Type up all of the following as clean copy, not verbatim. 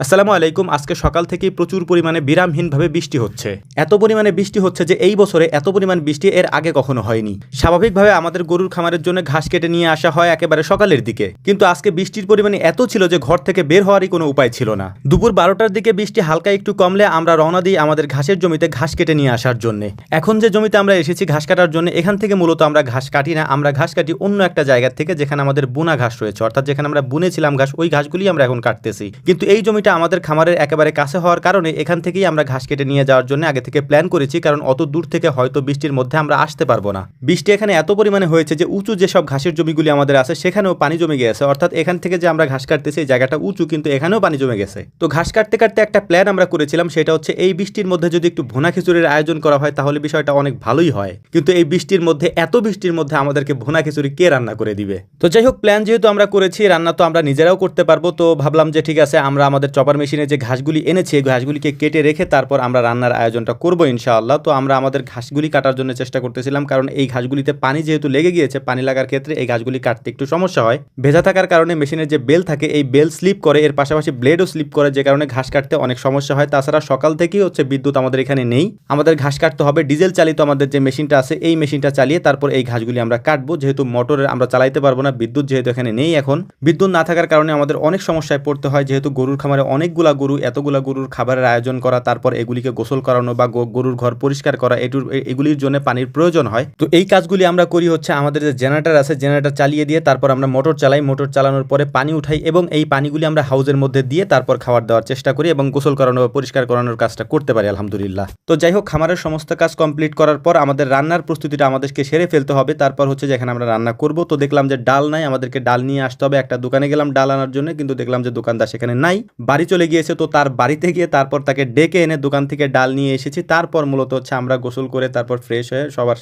আসসালামু আলাইকুম। আজকে সকাল থেকেই প্রচুর পরিমাণে বিরামহীনভাবে বৃষ্টি হচ্ছে। এত পরিমাণে বৃষ্টি হচ্ছে যে এই বছরে এত পরিমাণ বৃষ্টি এর আগে কখনো হয়নি। স্বাভাবিকভাবে আমাদের গরুর খামারের জন্য ঘাস কেটে নিয়ে আসা হয় একেবারে সকালের দিকে, কিন্তু আজকে বৃষ্টির পরিমাণ এত ছিল যে ঘর থেকে বের হওয়ারই কোনো উপায় ছিল না। দুপুর 12টার দিকে বৃষ্টি হালকা একটু কমলে আমরা রওনা দিই আমাদের ঘাসের জমিতে ঘাস কেটে নিয়ে আসার জন্য। এখন যে জমিতে আমরা এসেছি ঘাস কাটার জন্য, এখান থেকে মূলত আমরা ঘাস কাটি না, আমরা ঘাস কাটি অন্য একটা জায়গা থেকে যেখানে আমাদের বুনা ঘাস রয়েছে, অর্থাৎ যেখানে আমরা বুনেছিলাম ঘাস, ওই ঘাসগুলি আমরা এখন কাটতেছি। কিন্তু এই জমিটা আমাদের খামারের একেবারে কাছে হওয়ার কারণে এখান থেকেই আমরা ঘাস কেটে নিয়ে যাওয়ার জন্য আগে থেকে প্ল্যান করেছি, কারণ অত দূর থেকে হয়তো বৃষ্টির মধ্যে আমরা আসতে পারবো না। বৃষ্টি এখানে এত পরিমাণে হয়েছে যে উঁচু যেসব ঘাসের জমিগুলি আমাদের আছে সেখানেও পানি জমে গেছে, অর্থাৎ এখান থেকে যে আমরা ঘাস কাটতেছি এই জায়গাটা উঁচু, কিন্তু এখানেও পানি জমে গেছে। তো ঘাস কাটতে কাটতে একটা প্ল্যান আমরা করেছিলাম, সেটা হচ্ছে এই বৃষ্টির মধ্যে যদি একটু ভুনা খিচুড়ির আয়োজন করা হয় তাহলে বিষয়টা অনেক ভালোই হয়। কিন্তু এই বৃষ্টির মধ্যে, এত বৃষ্টির মধ্যে আমাদেরকে ভুনা খিচুড়ি কে রান্না করে দিবে? তো যাই হোক, প্ল্যান যেহেতু আমরা করেছি, রান্না তো আমরা নিজেরাও করতে পারবো, তো ভাবলাম যে ঠিক আছে, আমরা আমাদের চপার মেশিনে যে ঘাসগুলি এনেছি এই ঘাসগুলিকে কেটে রেখে তারপর আমরা রান্নার আয়োজনটা করবো ইনশাআল্লাহ। তো আমরা আমাদের ঘাসগুলি কাটার জন্য চেষ্টা করতেছিলাম, কারণ এই ঘাসগুলিতে পানি যেহেতু লেগে গিয়েছে, পানি লাগার ক্ষেত্রে এই ঘাসগুলি কাটতে একটু সমস্যা হয়। ভেজা থাকার কারণে মেশিনের যে বেল থাকে এই বেল স্লিপ করে, এর পাশাপাশি ব্লেডও স্লিপ করে, যে কারণে ঘাস কাটতে অনেক সমস্যা হয়। তাছাড়া সকাল থেকেই হচ্ছে বিদ্যুৎ আমাদের এখানে নেই, আমাদের ঘাস কাটতে হবে ডিজেল চালিত আমাদের যে মেশিনটা আছে এই মেশিনটা চালিয়ে তারপর এই ঘাসগুলি আমরা কাটবো। যেহেতু মোটরের আমরা চালাইতে পারবো না, বিদ্যুৎ যেহেতু এখানে নেই, এখন বিদ্যুৎ না থাকার কারণে আমাদের অনেক সমস্যায় পড়তে হয়। যেহেতু গরুর খামারে অনেকগুলা গরু, এতগুলা গরুর খাবারের আয়োজন করা, তারপর এগুলিকে গোসল করানো বা গরুর ঘর পরিষ্কার করা, এগুলির জন্য পানির প্রয়োজন হয়। তো এই কাজগুলি আমরা করি হচ্ছে আমাদের যে জেনারেটর আছে, জেনারেটর চালিয়ে দিয়ে তারপর আমরা মোটর চালাই, মোটর চালানোর পরে পানি উঠাই এবং এই পানিগুলি আমরা হাউজের মধ্যে দিয়ে তারপর খাবার দেওয়ার চেষ্টা করি এবং গোসল করানো বা পরিষ্কার করানোর কাজটা করতে পারি আলহামদুলিল্লাহ। তো যাই হোক, খামারের সমস্ত কাজ কমপ্লিট করার পর আমাদের রান্নার প্রস্তুতিটা আমাদেরকে সেরে ফেলতে হবে। তারপর হচ্ছে যেখানে আমরা রান্না করব, তো দেখলাম যে ডাল নাই, আমাদেরকে ডাল নিয়ে আসতে হবে। একটা দোকানে গেলাম ডাল আনার জন্য, কিন্তু দেখলাম যে দোকানদার সেখানে নাই, বাড়ি চলে গিয়েছে। তো তার বাড়িতে গিয়ে তারপর তাকে ডেকে এনে দোকান থেকে ডাল নিয়ে এসেছি। তারপর মূলত হচ্ছে আমরা গোসল করে তারপর ফ্রেশ হয়ে সবার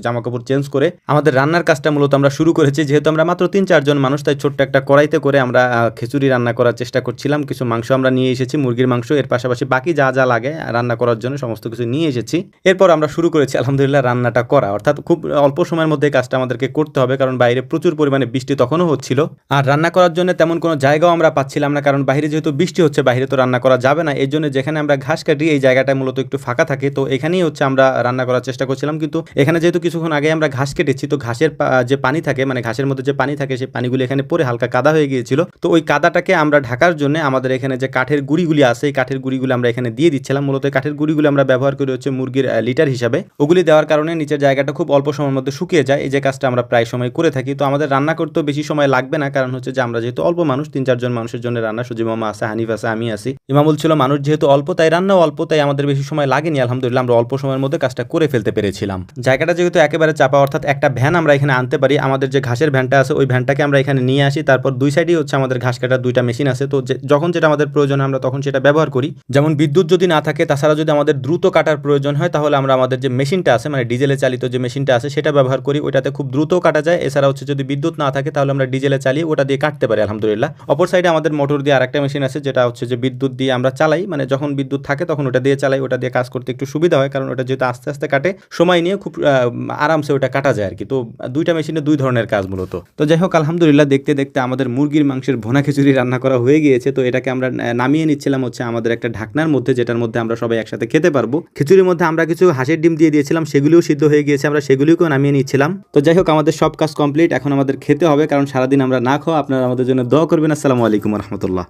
জামা কাপড় চেঞ্জ করে আমাদের রান্নার কাজটা মূলত আমরা শুরু করেছি। যেহেতু আমরা মাত্র 3-4 জন মানুষ, তাই ছোট্ট একটা কড়াইতে করে আমরা খিচুড়ি রান্না করার চেষ্টা করছিলাম। কিছু মাংস আমরা নিয়ে এসেছি, মুরগির মাংস, এর পাশাপাশি বাকি যা যা লাগে রান্না করার জন্য সমস্ত কিছু নিয়ে এসেছি। এরপর আমরা শুরু করেছি আলহামদুলিল্লাহ রান্নাটা করা, অর্থাৎ খুব অল্প সময়ের মধ্যে কাজটা আমাদেরকে করতে হবে, কারণ বাইরে প্রচুর পরিমাণে বৃষ্টি তখনও হচ্ছিল। আর রান্না করার জন্য তেমন কোনো জায়গাও আমরা পাচ্ছিলাম না, কারণ বাইরে যেহেতু বৃষ্টি হচ্ছে, বাইরে তো রান্না করা যাবে না। এই জন্য যেখানে আমরা ঘাস কাটি এই জায়গাটা মূলত একটু ফাঁকা থাকে, তো এখানেই হচ্ছে আমরা রান্না করার চেষ্টা করছিলাম। কিন্তু এখানে যেহেতু কিছুক্ষণ আগে আমরা ঘাস কেটেছি, তো ঘাসের যে পানি থাকে, মানে ঘাসের মধ্যে যে পানি থাকে, সেই পানিগুলি এখানে পরে হালকা কাদা হয়ে গিয়েছিল। তো ওই কাদাটাকে আমরা ঢাকার জন্য আমাদের এখানে যে কাঠের গুঁড়িগুলি আছে, এই কাঠের গুঁড়িগুলি আমরা এখানে দিয়ে দিচ্ছিলাম। মূলত কাঠের গুঁড়িগুলি আমরা ব্যবহার করি হচ্ছে মুরগির লিটার হিসাবে। ওগুলি দেওয়ার কারণে নিচের জায়গাটা খুব অল্প সময়ের মধ্যে শুকিয়ে যায়। এই যে কাজটা আমরা প্রায় সময় করে থাকি। তো আমাদের রান্না করতেও বেশি সময় লাগবে না, কারণ হচ্ছে যে আমরা যেহেতু অল্প মানুষ, 3-4 জন মানুষের জন্য রান্না, সুজি মামা আছে, হানিফ আছে, আমি আছি, ইমামুল ছিল। মানুষ যেহেতু অল্প, তাই রান্নাও অল্প, তাই আমাদের বেশি সময় লাগেনি আলহামদুলিল্লাহ। আমরা অল্প সময়ের মধ্যে কাজটা করে ফেলতে পেরেছিলাম। জায়গাটা যেহেতু একেবারে চাপা, অর্থাৎ একটা ভ্যান আমরা এখানে আনতে পারি। আমাদের যে ঘাসের ভ্যানটা আছে ওই ভ্যানটাকে আমরা এখানে নিয়ে আসি। তারপর দুই সাইডেই হচ্ছে আমাদের ঘাস কাটার 2টা মেশিন আছে। তো যখন যেটা আমাদের প্রয়োজন আমরা তখন সেটা ব্যবহার করি। যেমন বিদ্যুৎ যদি না থাকে, তাছাড়া যদি আমাদের দ্রুত কাটার প্রয়োজন হয়, তাহলে আমরা আমাদের যে মেশিনটা আছে, মানে ডিজেলে চালিত যে মেশিনটা আছে সেটা ব্যবহার করি। ওইটাতে খুব দ্রুত কাটা যায়। এছাড়া হচ্ছে যদি বিদ্যুৎ না থাকে তাহলে আমরা ডিজেলে চালিয়ে ওটা দিয়ে কাটতে পারি আলহামদুলিল্লাহ। অপর সাইডে আমাদের মোটর দিয়ে আরেকটা মেশিন আছে, যেটা হচ্ছে যে বিদ্যুৎ দিয়ে আমরা চালাই, মানে যখন বিদ্যুৎ থাকে তখন ওটা দিয়ে চালাই। ওটা দিয়ে কাজ করতে একটু সুবিধা হয়, কারণ ওটা যেহেতু আস্তে আস্তে কাটে, সময় নিয়ে খুব আরামসে ওটা কাটা যায় আর কি। তো 2টা মেশিনে 2 ধরনের কাজ মূলত। তো যাই হোক, আলহামদুলিল্লাহ দেখতে দেখতে আমাদের মুরগির মাংসের ভুনা খিচুড়ি রান্না করা হয়ে গিয়েছে। তো এটাকে আমরা নামিয়ে নিচ্ছিলাম হচ্ছে আমাদের একটা ঢাকনার মধ্যে, যেটার মধ্যে আমরা সবাই একসাথে খেতে পারবো। খিচুড়ির মধ্যে আমরা কিছু হাঁসের ডিম দিয়ে দিয়েছিলাম, সেগুলিও সিদ্ধ হয়ে গিয়েছে, আমরা সেগুলিকেও নামিয়ে নিচ্ছিলাম। তো যাই হোক, আমাদের সব কাজ কমপ্লিট, এখন আমাদের খেতে হবে, কারণ সারাদিন আমরা না খাওয়া। আপনারা আমাদের জন্য দোয়া করবেন। আসসালামু আলাইকুম রহমতুল্লাহ।